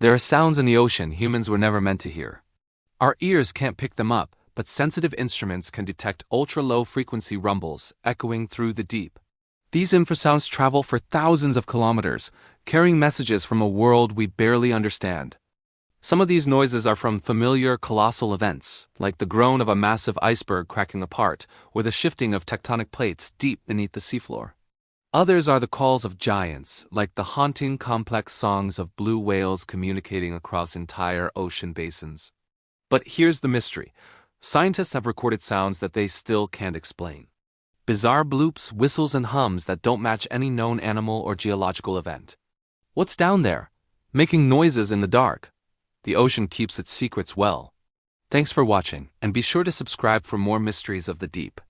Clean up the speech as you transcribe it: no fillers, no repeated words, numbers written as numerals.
There are sounds in the ocean humans were never meant to hear. Our ears can't pick them up, but sensitive instruments can detect ultra-low frequency rumbles echoing through the deep. These infrasounds travel for thousands of kilometers, carrying messages from a world we barely understand. Some of these noises are from familiar colossal events, like the groan of a massive iceberg cracking apart, or the shifting of tectonic plates deep beneath the seafloor. Others are the calls of giants, like the haunting complex songs of blue whales communicating across entire ocean basins. But here's the mystery. Scientists have recorded sounds that they still can't explain. Bizarre bloops, whistles, and hums that don't match any known animal or geological event. What's down there, making noises in the dark? The ocean keeps its secrets well. Thanks for watching, and be sure to subscribe for more mysteries of the deep.